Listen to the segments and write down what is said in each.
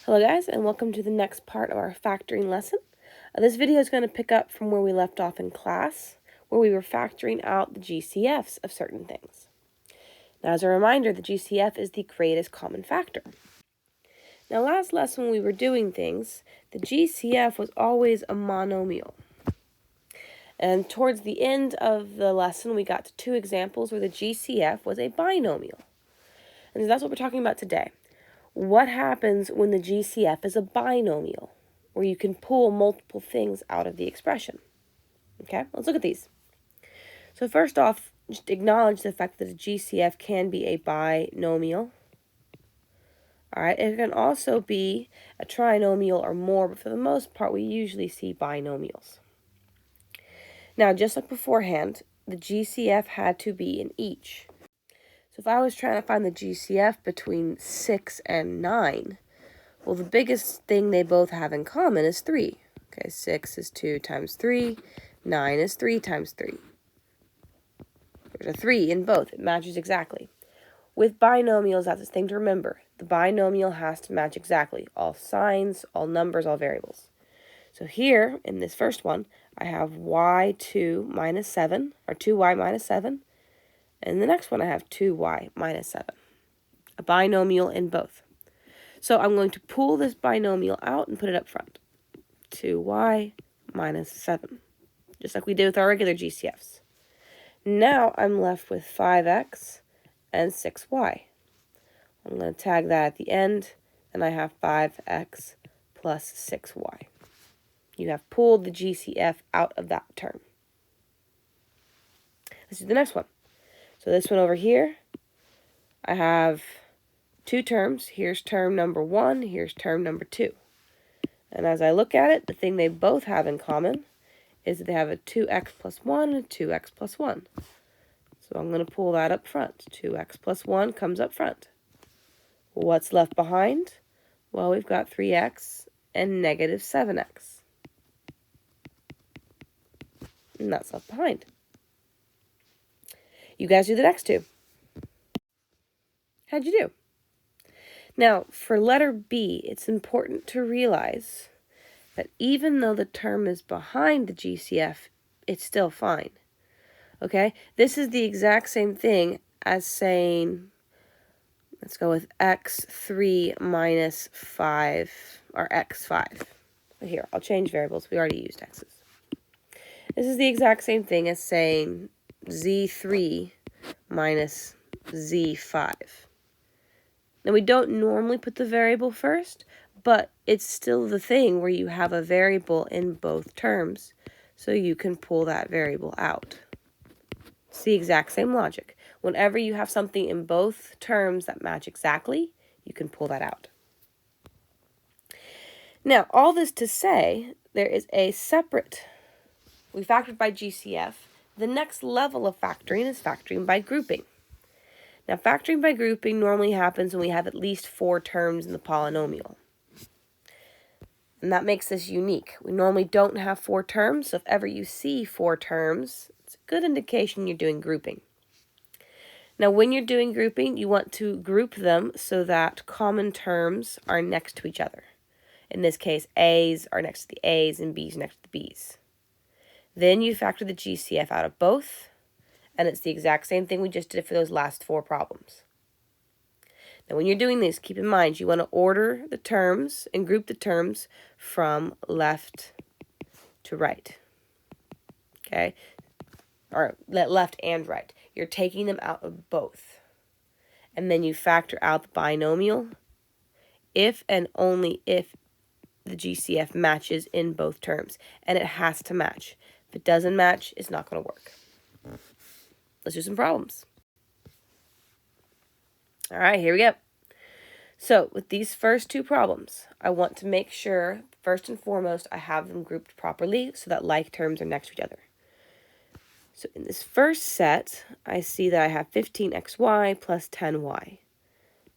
Hello guys, and welcome to the next part of our factoring lesson. This video is going to pick up from where we left off in class, where we were factoring out the GCFs of certain things. Now, as a reminder, the GCF is the greatest common factor. Now, last lesson when we were doing things, the GCF was always a monomial. And towards the end of the lesson, we got to two examples where the GCF was a binomial. And so that's what we're talking about today. What happens when the GCF is a binomial, where you can pull multiple things out of the expression? Okay, let's look at these. So first off, just acknowledge the fact that a GCF can be a binomial. All right, it can also be a trinomial or more, but for the most part, we usually see binomials. Now, just like beforehand, the GCF had to be in each. So if I was trying to find the GCF between 6 and 9, well, the biggest thing they both have in common is 3. Okay, 6 is 2 times 3. 9 is 3 times 3. There's a 3 in both. It matches exactly. With binomials, that's the thing to remember. The binomial has to match exactly. All signs, all numbers, all variables. So here, in this first one, I have y2 minus 7, or 2y minus 7. And in the next one, I have 2y minus 7. A binomial in both. So I'm going to pull this binomial out and put it up front. 2y minus 7. Just like we did with our regular GCFs. Now I'm left with 5x and 6y. I'm going to tag that at the end, and I have 5x plus 6y. You have pulled the GCF out of that term. Let's do the next one. So this one over here, I have two terms. Here's term number 1, here's term number 2. And as I look at it, the thing they both have in common is that they have a 2x plus 1 and a 2x plus 1. So I'm going to pull that up front. 2x plus 1 comes up front. What's left behind? Well, we've got 3x and negative 7x. And that's left behind. You guys do the next two. How'd you do? Now, for letter B, it's important to realize that even though the term is behind the GCF, it's still fine. Okay? This is the exact same thing as saying, let's go with x3 minus 5, or x5. Here, I'll change variables. We already used x's. This is the exact same thing as saying z3 minus z5. Now, we don't normally put the variable first, but it's still the thing where you have a variable in both terms, so you can pull that variable out. It's the exact same logic. Whenever you have something in both terms that match exactly, you can pull that out. Now, all this to say, there is a separate, we factored by GCF. The next level of factoring is factoring by grouping. Now, factoring by grouping normally happens when we have at least 4 terms in the polynomial. And that makes this unique. We normally don't have 4 terms, so if ever you see 4 terms, it's a good indication you're doing grouping. Now, when you're doing grouping, you want to group them so that common terms are next to each other. In this case, A's are next to the A's and B's next to the B's. Then you factor the GCF out of both, and it's the exact same thing we just did for those last 4 problems. Now, when you're doing this, keep in mind you want to order the terms and group the terms from left to right. Okay? Or left and right. You're taking them out of both. And then you factor out the binomial if and only if the GCF matches in both terms. And it has to match. If it doesn't match, it's not going to work. Let's do some problems. All right, here we go. So with these first 2 problems, I want to make sure, first and foremost, I have them grouped properly so that like terms are next to each other. So in this first set, I see that I have 15xy plus 10y.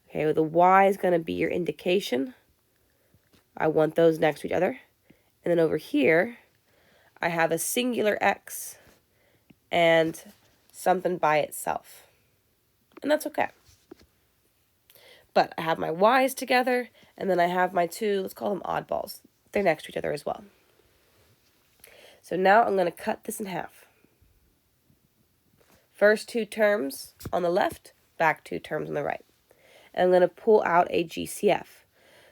Okay, well, the y is going to be your indication. I want those next to each other. And then over here, I have a singular x and something by itself. And that's okay. But I have my y's together, And then I have my two, let's call them oddballs. They're next to each other as well. So now I'm going to cut this in half. First two terms on the left, back two terms on the right. And I'm going to pull out a GCF.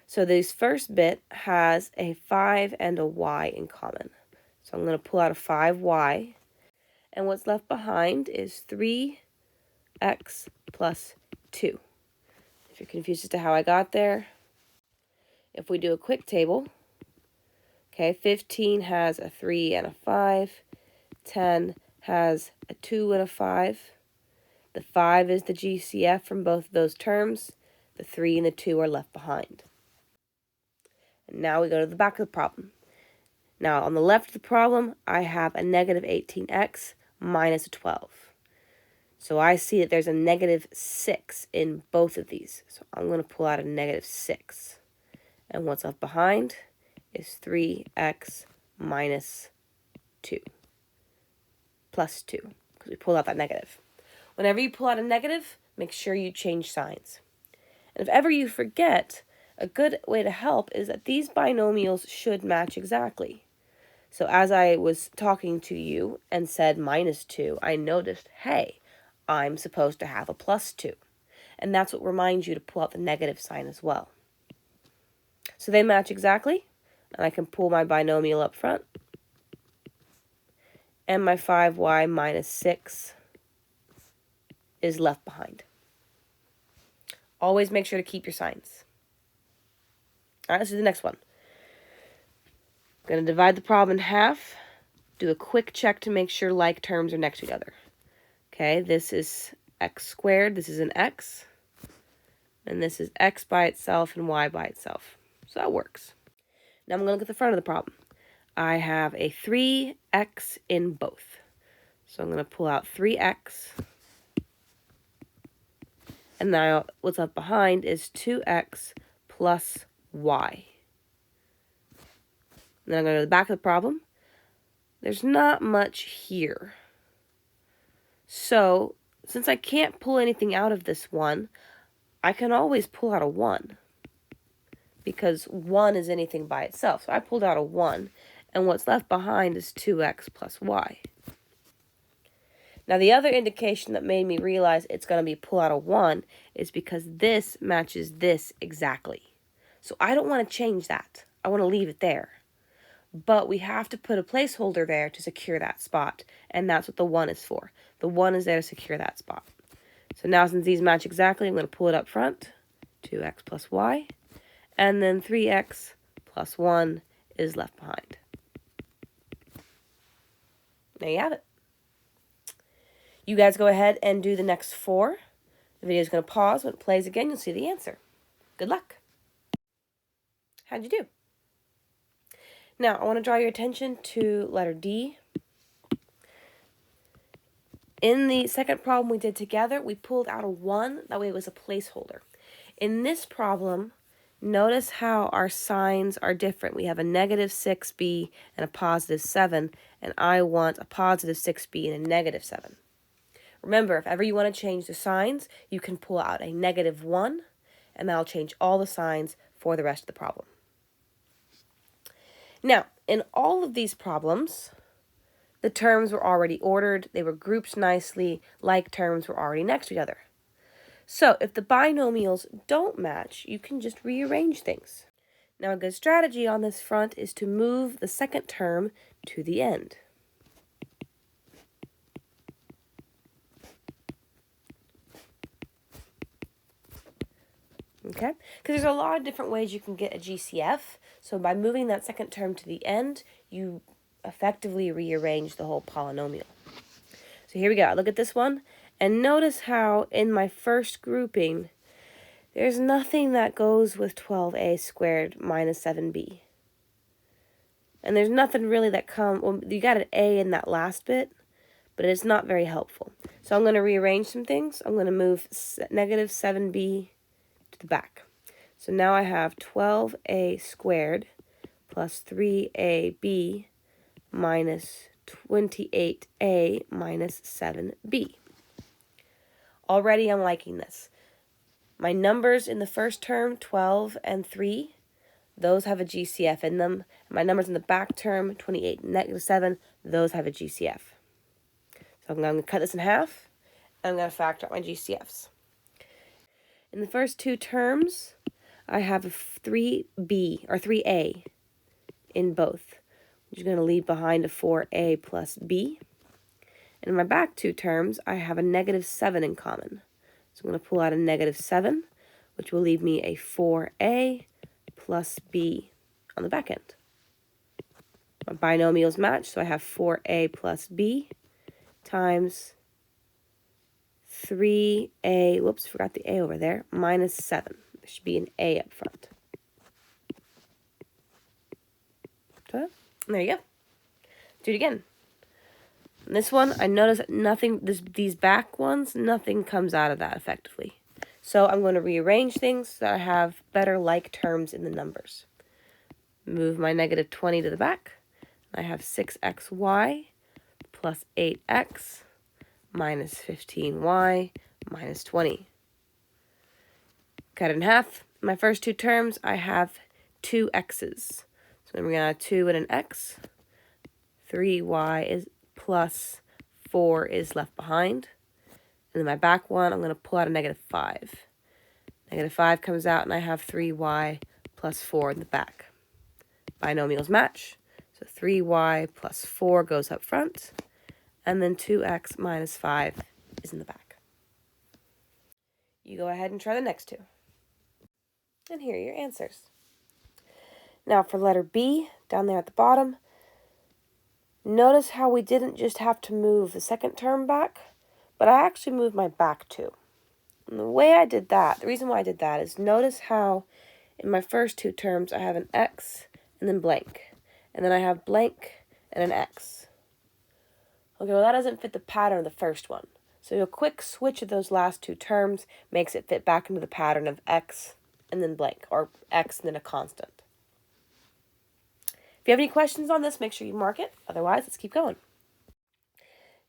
So this first bit has a 5 and a y in common. So I'm going to pull out a 5y. And what's left behind is 3x plus 2. If you're confused as to how I got there, if we do a quick table, okay, 15 has a 3 and a 5. 10 has a 2 and a 5. The 5 is the GCF from both of those terms. The 3 and the 2 are left behind. And now we go to the back of the problem. Now, on the left of the problem, I have a negative 18x minus a 12. So I see that there's a negative 6 in both of these. So I'm going to pull out a negative 6. And what's left behind is 3x minus 2. Plus 2, because we pulled out that negative. Whenever you pull out a negative, make sure you change signs. And if ever you forget, a good way to help is that these binomials should match exactly. So as I was talking to you and said minus 2, I noticed, hey, I'm supposed to have a plus 2. And that's what reminds you to pull out the negative sign as well. So they match exactly, and I can pull my binomial up front. And my 5y minus 6 is left behind. Always make sure to keep your signs. All right, let's do the next one. I'm going to divide the problem in half. Do a quick check to make sure like terms are next to each other. Okay, this is x squared. This is an x. And this is x by itself and y by itself. So that works. Now I'm going to look at the front of the problem. I have a 3x in both. So I'm going to pull out 3x. And now what's left behind is 2x plus y. And then I'm going to go to the back of the problem. There's not much here. So since I can't pull anything out of this one, I can always pull out a 1. Because 1 is anything by itself. So I pulled out a 1. And what's left behind is 2x plus y. Now, the other indication that made me realize it's going to be pull out a 1 is because this matches this exactly. So I don't want to change that. I want to leave it there. But we have to put a placeholder there to secure that spot. And that's what the 1 is for. The 1 is there to secure that spot. So now since these match exactly, I'm going to pull it up front. 2x plus y. And then 3x plus 1 is left behind. There you have it. You guys go ahead and do the next 4. The video is going to pause. When it plays again, you'll see the answer. Good luck. How'd you do? Now, I want to draw your attention to letter D. In the second problem we did together, we pulled out a 1. That way it was a placeholder. In this problem, notice how our signs are different. We have a negative 6b and a positive 7, and I want a positive 6b and a negative 7. Remember, if ever you want to change the signs, you can pull out a negative 1, and that'll change all the signs for the rest of the problem. Now, in all of these problems, the terms were already ordered. They were grouped nicely. Like terms were already next to each other. So if the binomials don't match, you can just rearrange things. Now, a good strategy on this front is to move the second term to the end. Okay? Because there's a lot of different ways you can get a GCF. So by moving that second term to the end, you effectively rearrange the whole polynomial. So here we go. Look at this one. And notice how in my first grouping, there's nothing that goes with 12a squared minus 7b. And there's nothing really that well, you got an a in that last bit, but it's not very helpful. So I'm going to rearrange some things. I'm going to move negative 7b to the back. So now I have 12a squared plus 3ab minus 28a minus 7b. Already I'm liking this. My numbers in the first term, 12 and 3, those have a GCF in them. My numbers in the back term, 28 and -7, those have a GCF. So I'm going to cut this in half, and I'm going to factor out my GCFs. In the first two terms, I have a 3b, or 3a in both, which is going to leave behind a 4a plus b. And in my back two terms, I have a -7 in common. So I'm going to pull out a -7, which will leave me a 4a plus b on the back end. My binomials match, so I have 4a plus b times 3a, whoops, forgot the a over there, minus 7. There should be an a up front. So, there you go. Do it again. And this one, I notice that nothing, these back ones, nothing comes out of that effectively. So I'm going to rearrange things so that I have better like terms in the numbers. Move my -20 to the back. I have 6xy plus 8x minus 15y minus 20. Cut it in half. In my first two terms, I have 2 x's. So then we're going to have 2 and an x. 3y is plus 4 is left behind. And then my back one, I'm going to pull out a -5. -5 comes out, and I have 3y plus 4 in the back. Binomials match. So 3y plus 4 goes up front. And then 2x minus 5 is in the back. You go ahead and try the next two. And here are your answers. Now for letter B, down there at the bottom, notice how we didn't just have to move the second term back, but I actually moved my back two. And the way I did that, the reason why I did that is notice how in my first two terms I have an x and then blank. And then I have blank and an x. Okay, well that doesn't fit the pattern of the first one. So a quick switch of those last two terms makes it fit back into the pattern of x and then blank, or x and then a constant. If you have any questions on this, make sure you mark it. Otherwise, let's keep going.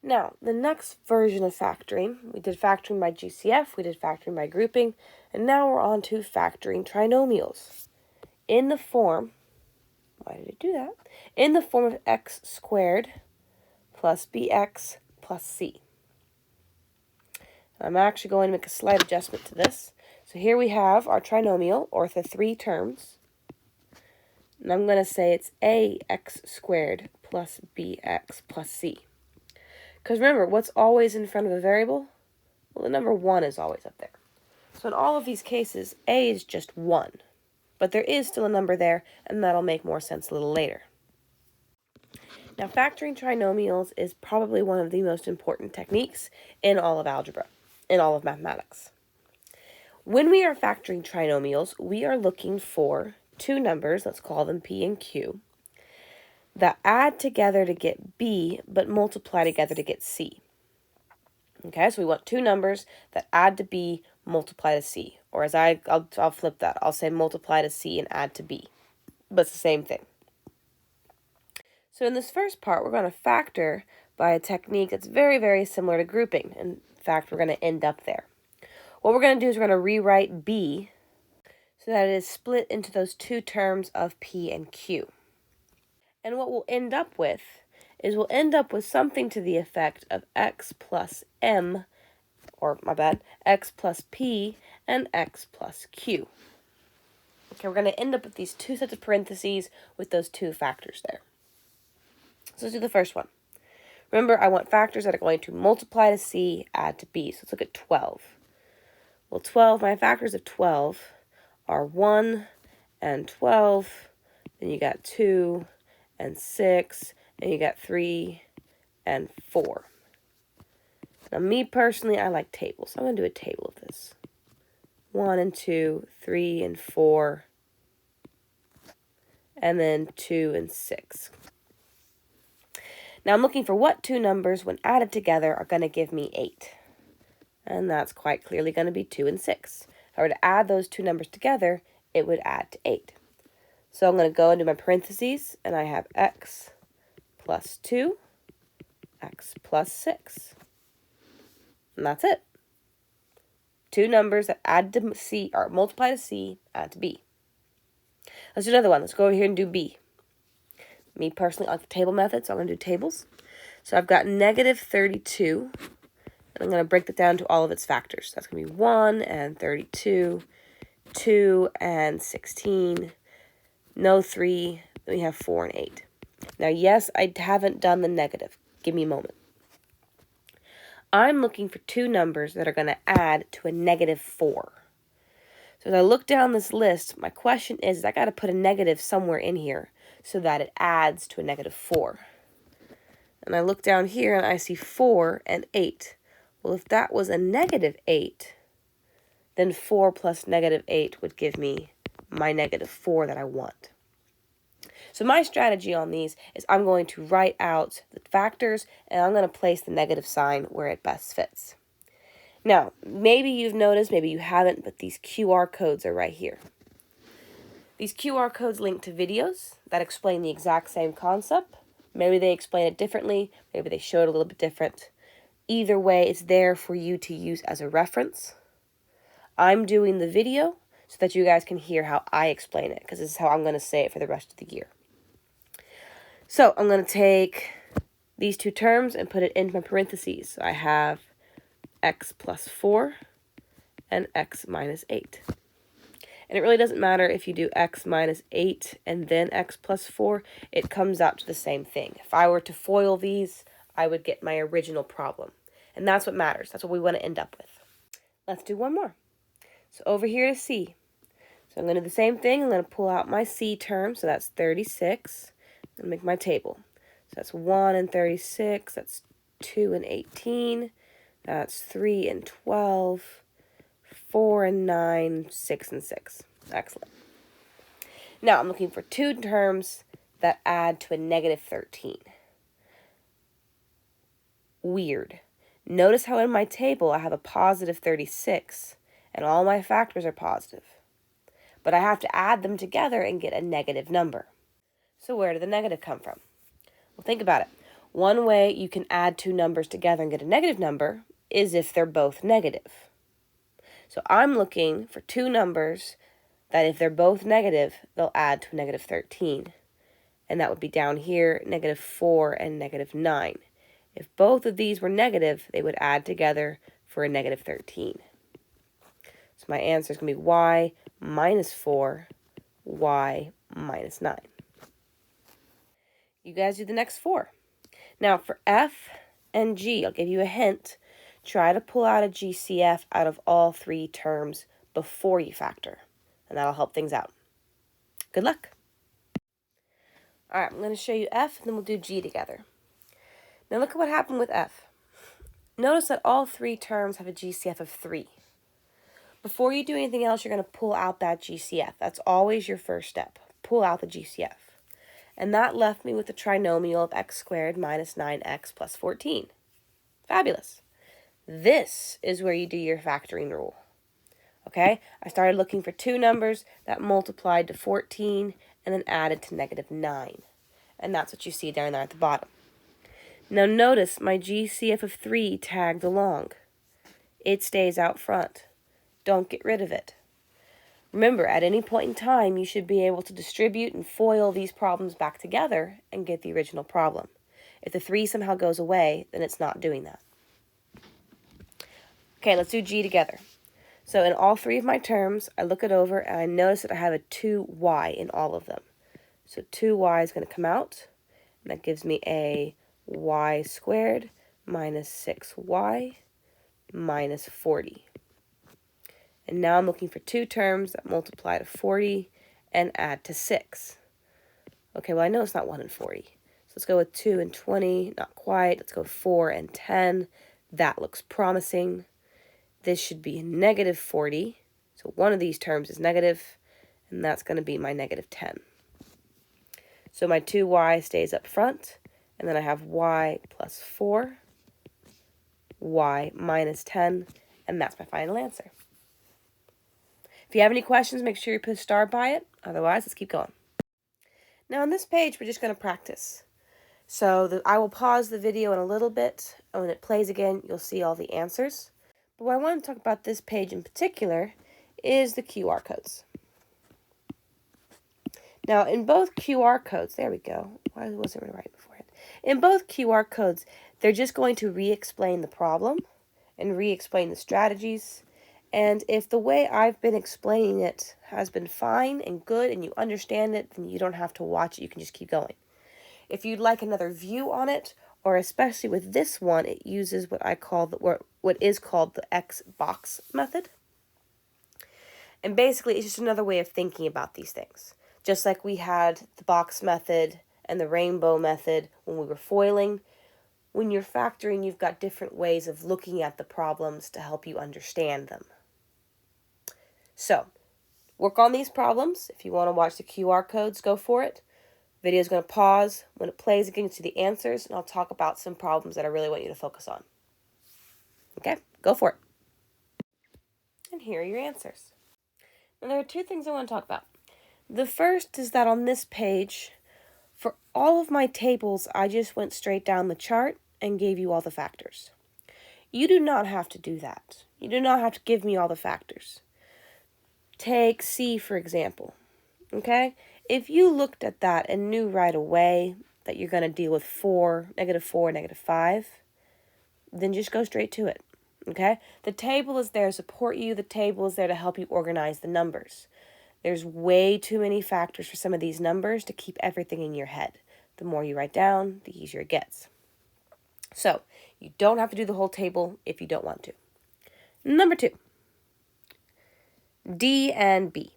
Now, the next version of factoring, we did factoring by GCF, we did factoring by grouping, and now we're on to factoring trinomials. In the form, why did it do that? In the form of x squared plus bx plus c. I'm actually going to make a slight adjustment to this. So here we have our trinomial, or the 3 terms. And I'm going to say it's ax squared plus bx plus c. Because remember, what's always in front of a variable? Well, the number 1 is always up there. So in all of these cases, a is just 1. But there is still a number there, and that'll make more sense a little later. Now, factoring trinomials is probably one of the most important techniques in all of algebra, in all of mathematics. When we are factoring trinomials, we are looking for two numbers, let's call them p and q, that add together to get b, but multiply together to get c. Okay, so we want two numbers that add to b, multiply to c. Or as I'll flip that. I'll say multiply to c and add to b. But it's the same thing. So in this first part, we're going to factor by a technique that's very, very similar to grouping. In fact, we're going to end up there. What we're going to do is we're going to rewrite b so that it is split into those two terms of p and q. And what we'll end up with is we'll end up with something to the effect of x plus m, or my bad, x plus p and x plus q. Okay, we're going to end up with these two sets of parentheses with those two factors there. So let's do the first one. Remember, I want factors that are going to multiply to c, add to b. So let's look at 12. Well, 12, my factors of 12 are 1 and 12. Then you got 2 and 6. And you got 3 and 4. Now, me personally, I like tables. So I'm going to do a table of this. 1 and 2, 3 and 4. And then 2 and 6. Now, I'm looking for what two numbers, when added together, are going to give me 8. And that's quite clearly going to be 2 and 6. If I were to add those two numbers together, it would add to 8. So I'm going to go into my parentheses, and I have x plus 2, x plus 6. And that's it. Two numbers that add to C or multiply to C, add to B. Let's do another one. Let's go over here and do B. Me personally, I like the table method, so I'm going to do tables. So I've got negative 32, and I'm going to break that down to all of its factors. That's going to be 1 and 32, 2 and 16, no 3, then we have 4 and 8. Now, yes, I haven't done the negative. Give me a moment. I'm looking for two numbers that are going to add to a negative 4. So as I look down this list, my question is I got to put a negative somewhere in here so that it adds to a negative 4. And I look down here and I see 4 and 8. Well, if that was a negative 8, then 4 plus negative 8 would give me my negative 4 that I want. So my strategy on these is I'm going to write out the factors and I'm going to place the negative sign where it best fits. Now, maybe you've noticed, maybe you haven't, but these QR codes are right here. These QR codes link to videos that explain the exact same concept. Maybe they explain it differently, maybe they show it a little bit different. Either way, it's there for you to use as a reference. I'm doing the video so that you guys can hear how I explain it, because this is how I'm going to say it for the rest of the year. So I'm going to take these two terms and put it into my parentheses. So I have x plus 4 and x minus 8. And it really doesn't matter if you do x minus 8 and then x plus 4. It comes out to the same thing. If I were to FOIL these, I would get my original problem. And that's what matters. That's what we want to end up with. Let's do one more. So over here to C. So I'm going to do the same thing. I'm going to pull out my C term. So that's 36. I'm going to make my table. So that's 1 and 36. That's 2 and 18. That's 3 and 12. 4 and 9. 6 and 6. Excellent. Now I'm looking for two terms that add to a negative 13. Weird. Notice how in my table I have a positive 36 and all my factors are positive. But I have to add them together and get a negative number. So where did the negative come from? Well, think about it. One way you can add two numbers together and get a negative number is if they're both negative. So I'm looking for two numbers that if they're both negative, they'll add to a negative 13. And that would be down here, negative 4 and negative 9. If both of these were negative, they would add together for a negative 13. So my answer is going to be y minus 4, y minus 9. You guys do the next 4. Now for F and G, I'll give you a hint. Try to pull out a GCF out of all three terms before you factor, and that'll help things out. Good luck. All right, I'm going to show you F, and then we'll do G together. Now look at what happened with F. Notice that all three terms have a GCF of 3. Before you do anything else, you're going to pull out that GCF. That's always your first step. Pull out the GCF. And that left me with the trinomial of x squared minus 9x plus 14. Fabulous. This is where you do your factoring rule. Okay? I started looking for two numbers that multiplied to 14 and then added to negative 9. And that's what you see down there at the bottom. Now notice my GCF of 3 tagged along. It stays out front. Don't get rid of it. Remember, at any point in time, you should be able to distribute and FOIL these problems back together and get the original problem. If the 3 somehow goes away, then it's not doing that. Okay, let's do G together. So in all three of my terms, I look it over and I notice that I have a 2y in all of them. So 2y is going to come out, and that gives me a y squared minus 6y minus 40. And now I'm looking for two terms that multiply to 40 and add to 6. Okay, well I know it's not 1 and 40. So let's go with 2 and 20, not quite. Let's go 4 and 10. That looks promising. This should be negative 40. So one of these terms is negative, and that's going to be my negative 10. So my 2y stays up front, and then I have y plus 4, y minus 10, and that's my final answer. If you have any questions, make sure you put a star by it. Otherwise, let's keep going. Now on this page, we're just going to practice. So I will pause the video in a little bit, and when it plays again, you'll see all the answers. But what I want to talk about this page in particular is the QR codes. Now, in both QR codes, there we go. Why wasn't it right beforehand? In both QR codes, they're just going to re-explain the problem and re-explain the strategies. And if the way I've been explaining it has been fine and good and you understand it, then you don't have to watch it. You can just keep going. If you'd like another view on it, or especially with this one, it uses what I call what is called the X box method. And basically, it's just another way of thinking about these things. Just like we had the box method and the rainbow method when we were foiling, when you're factoring, you've got different ways of looking at the problems to help you understand them. So, work on these problems. If you want to watch the QR codes, go for it. Video is going to pause. When it plays, it gets to the answers, and I'll talk about some problems that I really want you to focus on. Okay, go for it. And here are your answers. Now, there are two things I want to talk about. The first is that on this page, for all of my tables, I just went straight down the chart and gave you all the factors. You do not have to do that. You do not have to give me all the factors. Take C, for example. Okay? If you looked at that and knew right away that you're going to deal with 4, -4, -5, then just go straight to it. Okay? The table is there to support you. The table is there to help you organize the numbers. There's way too many factors for some of these numbers to keep everything in your head. The more you write down, the easier it gets. So, you don't have to do the whole table if you don't want to. Number 2, D and B.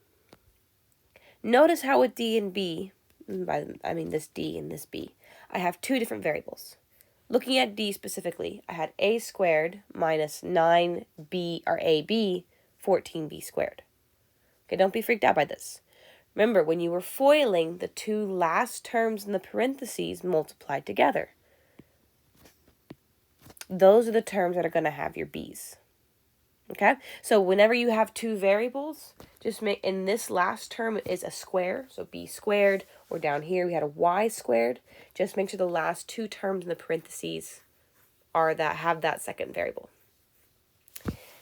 Notice how with D and B, I mean this D and this B, I have two different variables. Looking at D specifically, I had a squared minus 9b, or ab, 14b squared. Okay, don't be freaked out by this. Remember, when you were foiling, the two last terms in the parentheses multiplied together. Those are the terms that are going to have your b's. Okay, so whenever you have two variables, just make, in this last term is a square, so b squared, or down here we had a y squared. Just make sure the last two terms in the parentheses are that have that second variable.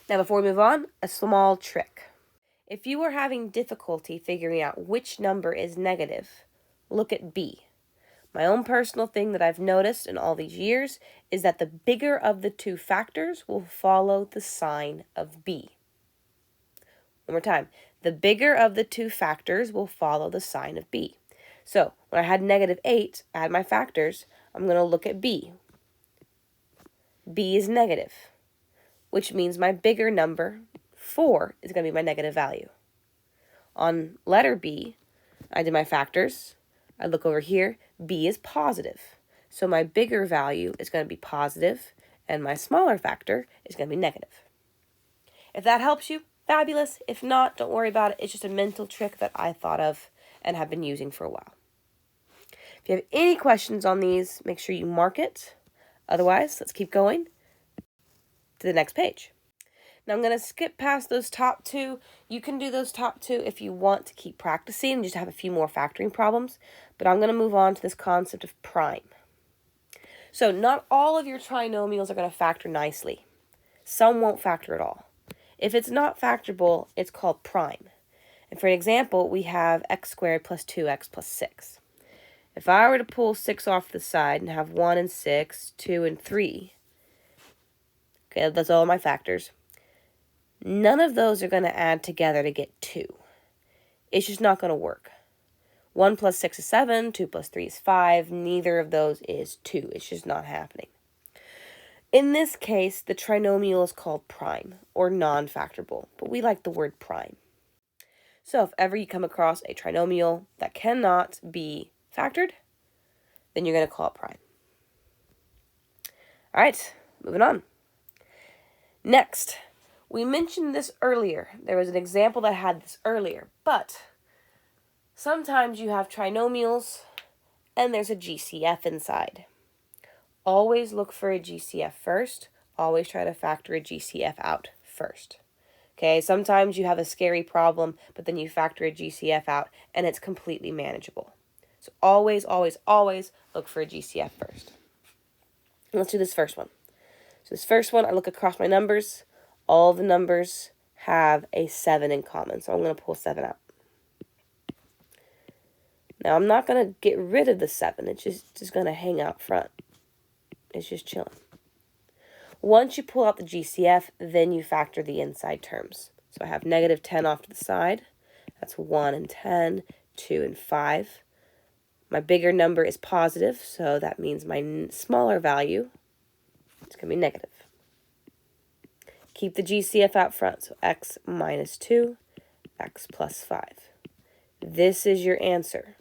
Now before we move on, a small trick. If you are having difficulty figuring out which number is negative, look at b. My own personal thing that I've noticed in all these years is that the bigger of the two factors will follow the sign of b. One more time. The bigger of the two factors will follow the sign of b. So when I had -8, I had my factors. I'm going to look at b. b is negative, which means my bigger number, 4, is going to be my negative value. On letter B, I did my factors. I look over here, b is positive. So my bigger value is going to be positive, and my smaller factor is going to be negative. If that helps you, fabulous. If not, don't worry about it. It's just a mental trick that I thought of and have been using for a while. If you have any questions on these, make sure you mark it. Otherwise, let's keep going to the next page. Now I'm going to skip past those top two. You can do those top two if you want to keep practicing and just have a few more factoring problems. But I'm going to move on to this concept of prime. So not all of your trinomials are going to factor nicely. Some won't factor at all. If it's not factorable, it's called prime. And for an example, we have x squared plus 2x plus 6. If I were to pull 6 off to the side and have 1 and 6, 2 and 3, okay, that's all my factors. None of those are going to add together to get 2. It's just not going to work. 1 plus 6 is 7, 2 plus 3 is 5. Neither of those is 2. It's just not happening. In this case, the trinomial is called prime, or non-factorable, but we like the word prime. So if ever you come across a trinomial that cannot be factored, then you're going to call it prime. All right, moving on. Next, we mentioned this earlier. There was an example that had this earlier, but sometimes you have trinomials and there's a GCF inside. Always look for a GCF first. Always try to factor a GCF out first. Okay, sometimes you have a scary problem, but then you factor a GCF out and it's completely manageable. So always, always, always look for a GCF first. Let's do this first one. So this first one, I look across my numbers. All the numbers have a 7 in common, so I'm going to pull 7 out. Now, I'm not going to get rid of the 7. It's just going to hang out front. It's just chilling. Once you pull out the GCF, then you factor the inside terms. So I have negative 10 off to the side. That's 1 and 10, 2 and 5. My bigger number is positive, so that means my smaller value is going to be negative. Keep the GCF out front, so x minus 2, x plus 5. This is your answer.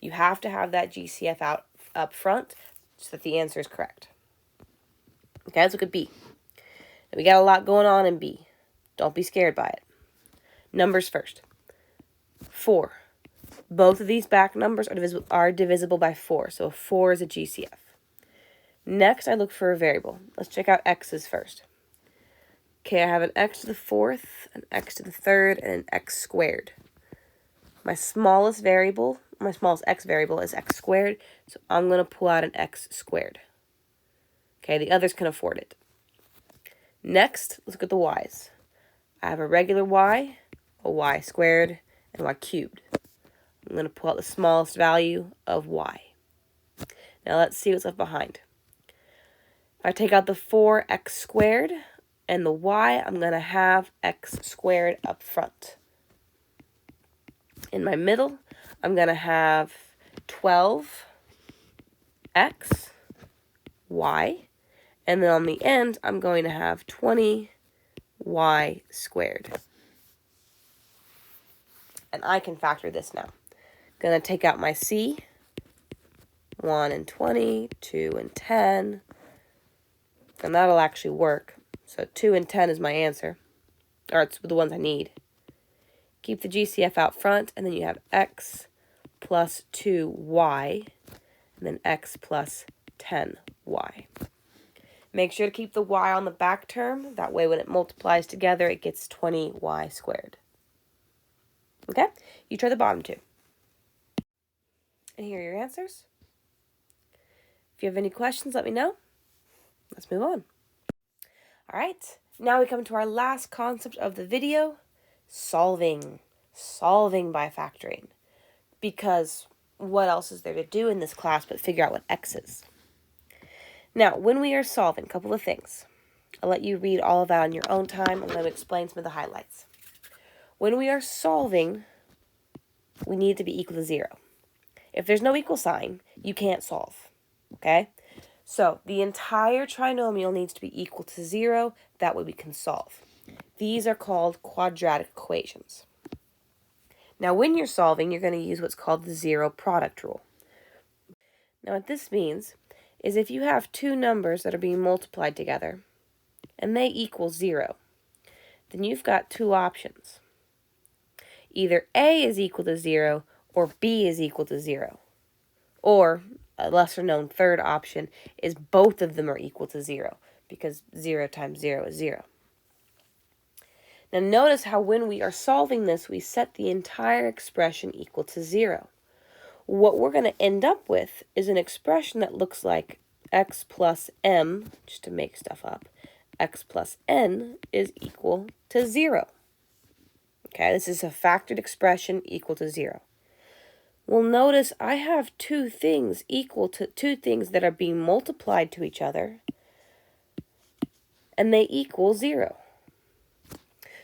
You have to have that GCF out up front so that the answer is correct. Okay, let's look at B. Now, we got a lot going on in B. Don't be scared by it. Numbers first. 4. Both of these back numbers are divisible by 4, so 4 is a GCF. Next, I look for a variable. Let's check out x's first. Okay, I have an x to the 4th, an x to the 3rd, and an x squared. My smallest x variable is x squared, so I'm going to pull out an x squared. Okay, the others can afford it. Next, let's look at the y's. I have a regular y, a y squared, and y cubed. I'm going to pull out the smallest value of y. Now let's see what's left behind. If I take out the 4x squared and the y, I'm going to have x squared up front. In my middle, I'm going to have 12x, y, and then on the end, I'm going to have 20y squared. And I can factor this now. Going to take out my c, 1 and 20, 2 and 10, and that'll actually work. So 2 and 10 is my answer, or it's the ones I need. Keep the GCF out front, and then you have x plus 2y, and then x plus 10y. Make sure to keep the y on the back term. That way when it multiplies together, it gets 20y squared. Okay? You try the bottom two. And here are your answers. If you have any questions, let me know. Let's move on. All right, now we come to our last concept of the video, solving. Solving by factoring. Because what else is there to do in this class but figure out what x is? Now, when we are solving, a couple of things. I'll let you read all of that on your own time. I'm going to explain some of the highlights. When we are solving, we need it to be equal to 0. If there's no equal sign, you can't solve, okay? So the entire trinomial needs to be equal to 0. That way we can solve. These are called quadratic equations. Now, when you're solving, you're going to use what's called the zero product rule. Now, what this means is if you have two numbers that are being multiplied together and they equal 0, then you've got two options. Either A is equal to 0 or B is equal to 0. Or a lesser known third option is both of them are equal to 0 because 0 times 0 is 0. Now notice how when we are solving this, we set the entire expression equal to 0. What we're going to end up with is an expression that looks like x plus m, just to make stuff up, x plus n is equal to 0. Okay, this is a factored expression equal to 0. Well, notice I have two things that are being multiplied to each other, and they equal 0.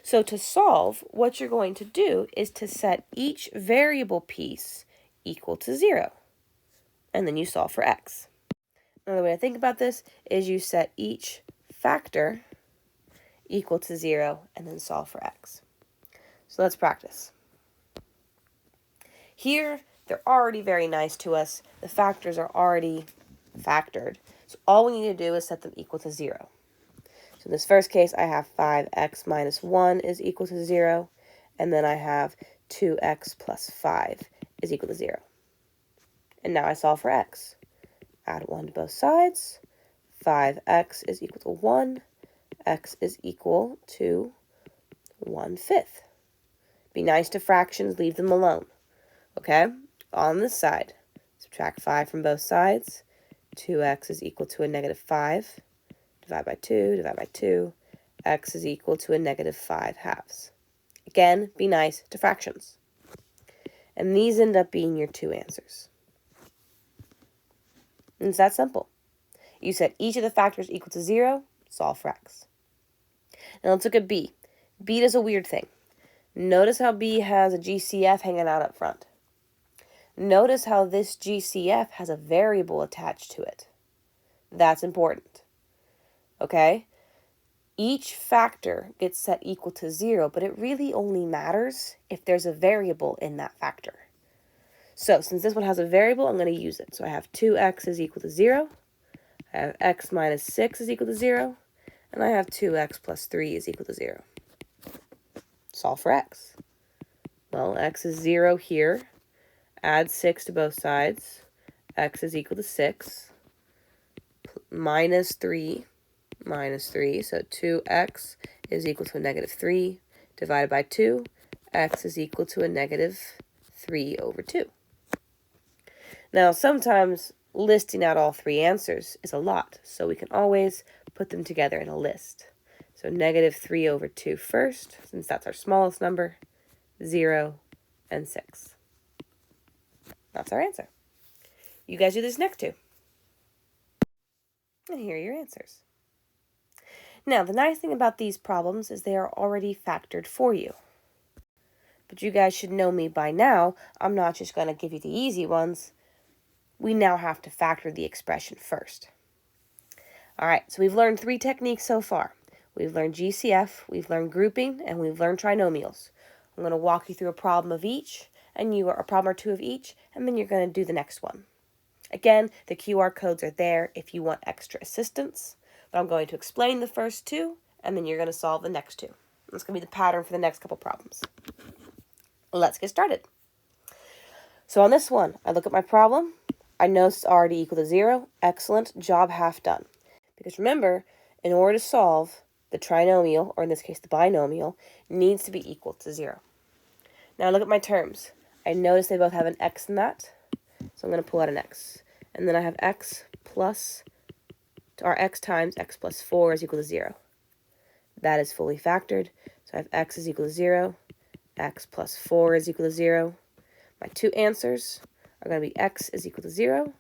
So to solve, what you're going to do is to set each variable piece equal to 0, and then you solve for x. Another way to think about this is you set each factor equal to 0, and then solve for x. So let's practice. Here, they're already very nice to us. The factors are already factored. So all we need to do is set them equal to 0. So in this first case, I have 5x minus 1 is equal to 0. And then I have 2x plus 5 is equal to 0. And now I solve for x. Add 1 to both sides. 5x is equal to 1. X is equal to 1/5. Be nice to fractions, leave them alone. Okay? On this side, subtract 5 from both sides. 2x is equal to a negative 5. Divide by 2, divide by 2. x is equal to a negative 5/2. Again, be nice to fractions. And these end up being your two answers. And it's that simple. You said each of the factors equal to 0, solve for x. Now let's look at b. b does a weird thing. Notice how b has a GCF hanging out up front. Notice how this GCF has a variable attached to it. That's important. Okay? Each factor gets set equal to 0, but it really only matters if there's a variable in that factor. So since this one has a variable, I'm going to use it. So I have 2x is equal to 0. I have x minus 6 is equal to 0. And I have 2x plus 3 is equal to 0. Solve for x. Well, x is 0 here. Add 6 to both sides. X is equal to 6. Minus 3. So 2x is equal to a negative 3. Divided by 2. X is equal to a negative 3/2. Now, sometimes listing out all three answers is a lot, so we can always put them together in a list. So negative 3/2 first, since that's our smallest number, 0, and 6. That's our answer. You guys do this next two. And here are your answers. Now, the nice thing about these problems is they are already factored for you. But you guys should know me by now. I'm not just going to give you the easy ones. We now have to factor the expression first. All right, so we've learned 3 techniques so far. We've learned GCF, we've learned grouping, and we've learned trinomials. I'm going to walk you through a problem of each, and a problem or two of each, and then you're going to do the next one. Again, the QR codes are there if you want extra assistance, but I'm going to explain the first 2, and then you're going to solve the next 2. That's going to be the pattern for the next couple problems. Let's get started. So on this one, I look at my problem. I know it's already equal to 0. Excellent. Job half done. Because remember, in order to solve, the trinomial, or in this case the binomial, needs to be equal to 0. Now look at my terms. I notice they both have an x in that, so I'm going to pull out an x. And then I have x times x plus 4 is equal to 0. That is fully factored. So I have x is equal to 0, x plus 4 is equal to 0. My two answers are going to be x is equal to 0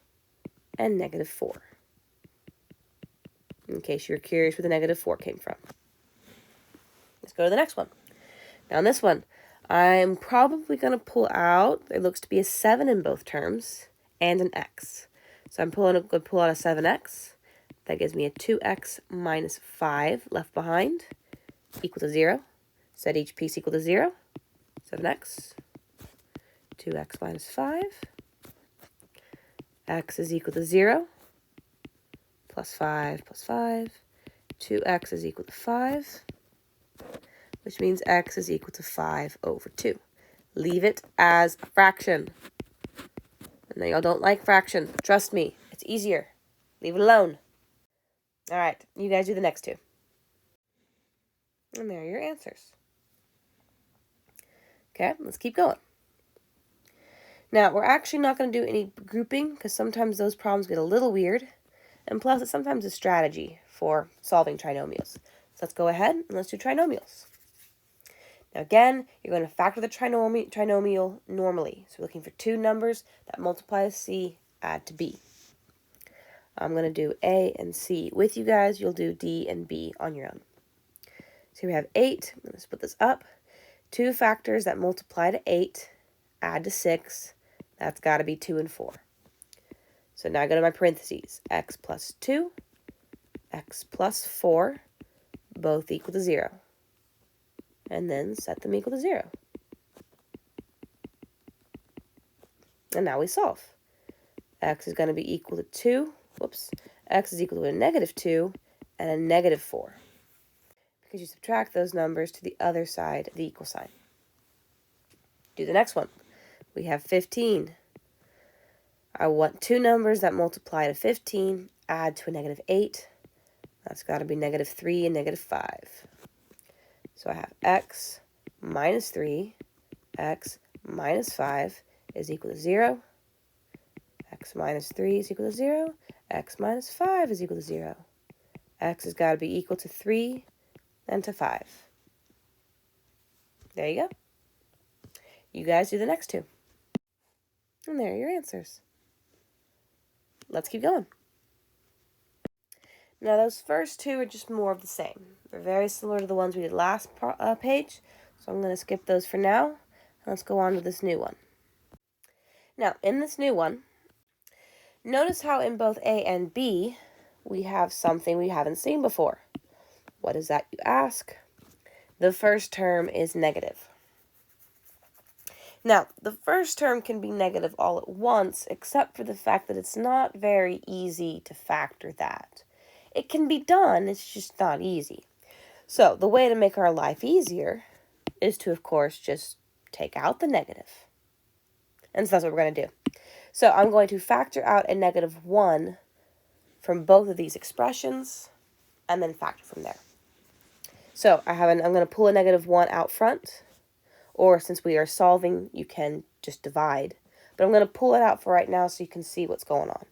and negative 4. In case you're curious where the negative 4 came from. Let's go to the next one. Now on this one, I'm probably going to pull out, there looks to be a 7 in both terms, and an x. So I'm going to pull out a 7x. That gives me a 2x minus 5 left behind, equal to 0. Set each piece equal to 0. 7x, 2x minus 5. X is equal to 0. Plus 5 plus 5. 2x is equal to 5. Which means x is equal to 5/2. Leave it as a fraction. I know y'all don't like fraction. Trust me, it's easier. Leave it alone. All right, you guys do the next 2. And there are your answers. Okay, let's keep going. Now, we're actually not going to do any grouping because sometimes those problems get a little weird. And plus, it's sometimes a strategy for solving trinomials. So let's go ahead and let's do trinomials. Now again, you're going to factor the trinomial normally. So we're looking for 2 numbers that multiply to c, add to b. I'm going to do a and c with you guys. You'll do d and b on your own. So here we have 8. I'm going to split this up. 2 factors that multiply to 8, add to 6. That's got to be 2 and 4. So now I go to my parentheses. X plus 2, x plus 4, both equal to 0. And then set them equal to 0. And now we solve. X is going to be equal to 2. X is equal to a negative 2 and a negative 4. Because you subtract those numbers to the other side of the equal sign. Do the next one. We have 15. I want 2 numbers that multiply to 15, add to a negative 8. That's got to be negative 3 and negative 5. So I have x minus 3, x minus 5 is equal to 0. X minus 3 is equal to 0. X minus 5 is equal to 0. X has got to be equal to 3 and to 5. There you go. You guys do the next two. And there are your answers. Let's keep going. Now, those first two are just more of the same. They're very similar to the ones we did last page, so I'm going to skip those for now. And let's go on to this new one. Now, in this new one, notice how in both A and B, we have something we haven't seen before. What is that, you ask? The first term is negative. Now, the first term can be negative all at once, except for the fact that it's not very easy to factor that. It can be done, it's just not easy. So, the way to make our life easier is to, of course, just take out the negative. And so that's what we're going to do. So, I'm going to factor out a negative 1 from both of these expressions, and then factor from there. So, I'm going to pull a negative 1 out front, or since we are solving, you can just divide. But I'm going to pull it out for right now so you can see what's going on.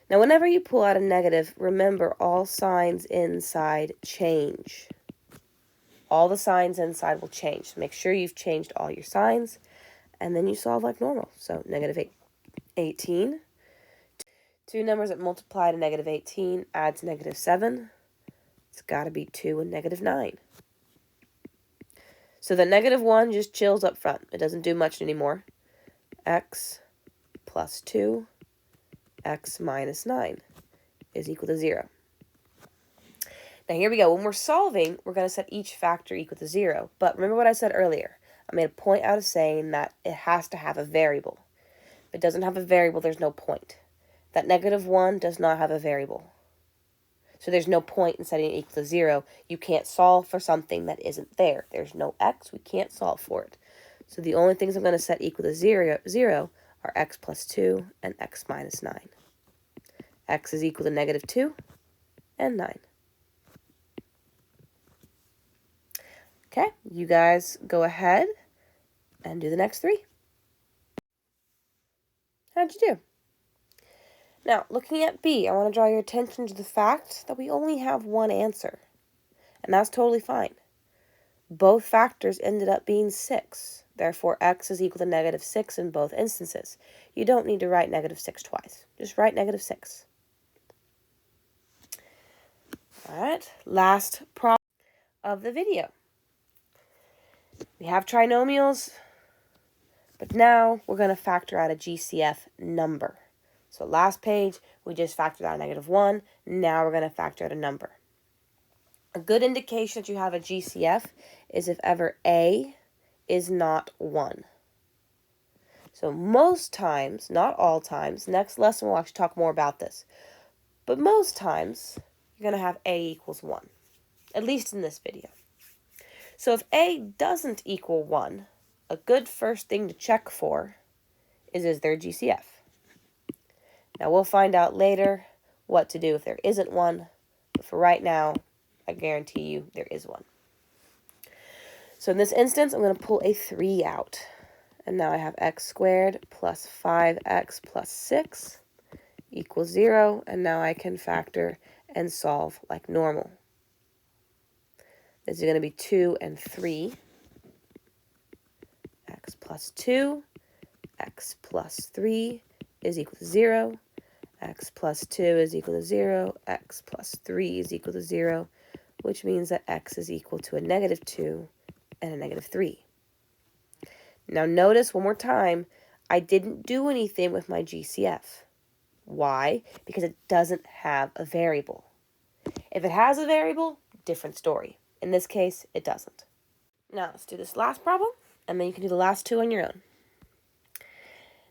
Now, whenever you pull out a negative, remember all signs inside change. All the signs inside will change. So make sure you've changed all your signs, and then you solve like normal. So negative 18. Two numbers that multiply to negative 18 adds negative 7. It's got to be 2 and negative 9. So the negative 1 just chills up front. It doesn't do much anymore. X plus 2, x minus 9 is equal to 0. Now here we go. When we're solving, we're going to set each factor equal to 0. But remember what I said earlier. I made a point out of saying that it has to have a variable. If it doesn't have a variable, there's no point. That negative 1 does not have a variable. So there's no point in setting it equal to 0. You can't solve for something that isn't there. There's no x. We can't solve for it. So the only things I'm going to set equal to 0 are x plus 2 and x minus 9. X is equal to negative 2 and 9. Okay, you guys go ahead and do the next 3. How'd you do? Now, looking at B, I want to draw your attention to the fact that we only have one answer. And that's totally fine. Both factors ended up being 6. Therefore, x is equal to negative 6 in both instances. You don't need to write negative 6 twice. Just write negative 6. All right, last problem of the video. We have trinomials, but now we're going to factor out a GCF number. So last page, we just factored out a negative 1. Now we're going to factor out a number. A good indication that you have a GCF is if ever A is not 1. So most times, not all times, next lesson we'll actually talk more about this, but most times you're going to have A equals 1, at least in this video. So if A doesn't equal 1, a good first thing to check for is there a GCF? Now we'll find out later what to do if there isn't one, but for right now, I guarantee you there is one. So in this instance, I'm going to pull a 3 out. And now I have x squared plus 5x plus 6 equals 0. And now I can factor and solve like normal. This is going to be 2 and 3. X plus 2, x plus 3 is equal to 0. X plus 2 is equal to 0. X plus 3 is equal to 0, which means that x is equal to a negative 2 and a negative 3. Now notice one more time, I didn't do anything with my GCF. Why? Because it doesn't have a variable. If it has a variable, different story. In this case, it doesn't. Now let's do this last problem, and then you can do the last 2 on your own.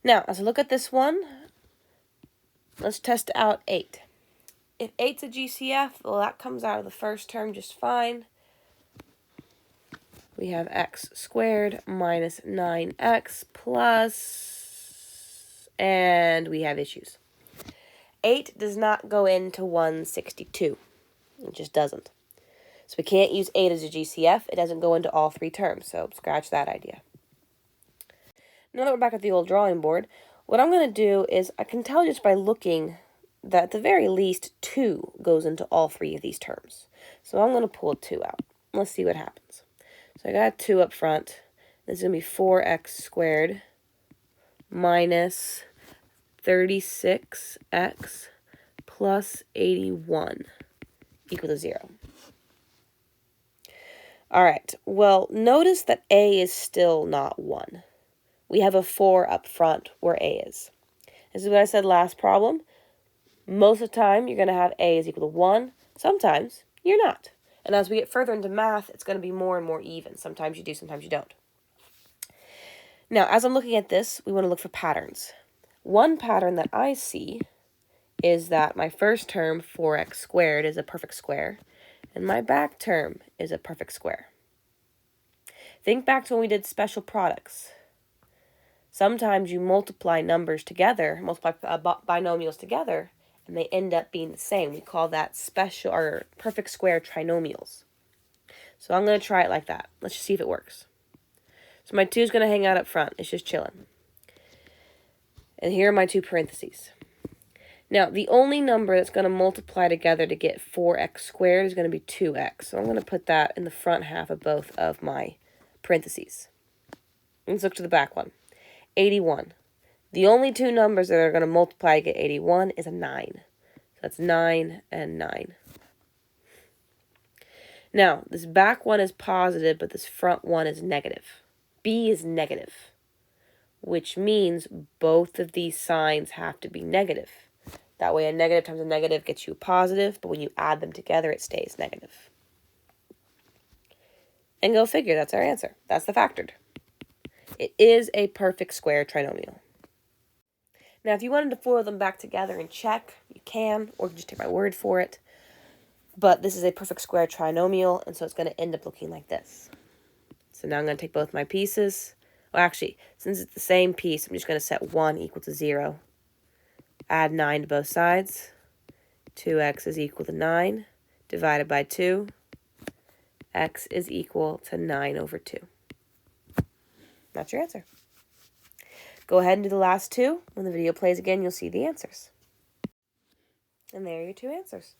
Now, as I look at this one, let's test out 8. If 8's a GCF, well, that comes out of the first term just fine. We have x squared minus 9x plus, and we have issues. 8 does not go into 162. It just doesn't. So we can't use 8 as a GCF. It doesn't go into all 3 terms, so scratch that idea. Now that we're back at the old drawing board, what I'm going to do is I can tell just by looking that at the very least 2 goes into all 3 of these terms. So I'm going to pull 2 out. Let's see what happens. So I got 2 up front. This is going to be 4x squared minus 36x plus 81 equal to 0. All right, well, notice that a is still not 1. We have a 4 up front where a is. This is what I said last problem. Most of the time, you're going to have a is equal to 1. Sometimes, you're not. And as we get further into math, it's going to be more and more even. Sometimes you do, sometimes you don't. Now, as I'm looking at this, we want to look for patterns. One pattern that I see is that my first term, 4x squared, is a perfect square, and my back term is a perfect square. Think back to when we did special products. Sometimes you multiply numbers together, multiply binomials together, and they end up being the same. We call that special or perfect square trinomials. So I'm going to try it like that. Let's just see if it works. So my 2 is going to hang out up front. It's just chilling. And here are my 2 parentheses. Now, the only number that's going to multiply together to get 4x squared is going to be 2x. So I'm going to put that in the front half of both of my parentheses. Let's look to the back one. 81. The only 2 numbers that are going to multiply to get 81 is a 9. So that's 9 and 9. Now, this back one is positive, but this front one is negative. B is negative, which means both of these signs have to be negative. That way a negative times a negative gets you a positive, but when you add them together, it stays negative. And go figure, that's our answer. That's the factored. It is a perfect square trinomial. Now, if you wanted to FOIL them back together and check, you can, or just take my word for it. But this is a perfect square trinomial, and so it's going to end up looking like this. So now I'm going to take both my pieces. Well, actually, since it's the same piece, I'm just going to set 1 equal to 0. Add 9 to both sides. 2x is equal to 9 divided by 2. X is equal to 9 over 2. That's your answer. Go ahead and do the last 2. When the video plays again, you'll see the answers. And there are your 2 answers.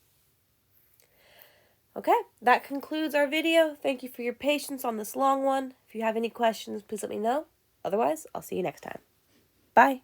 Okay, that concludes our video. Thank you for your patience on this long one. If you have any questions, please let me know. Otherwise, I'll see you next time. Bye.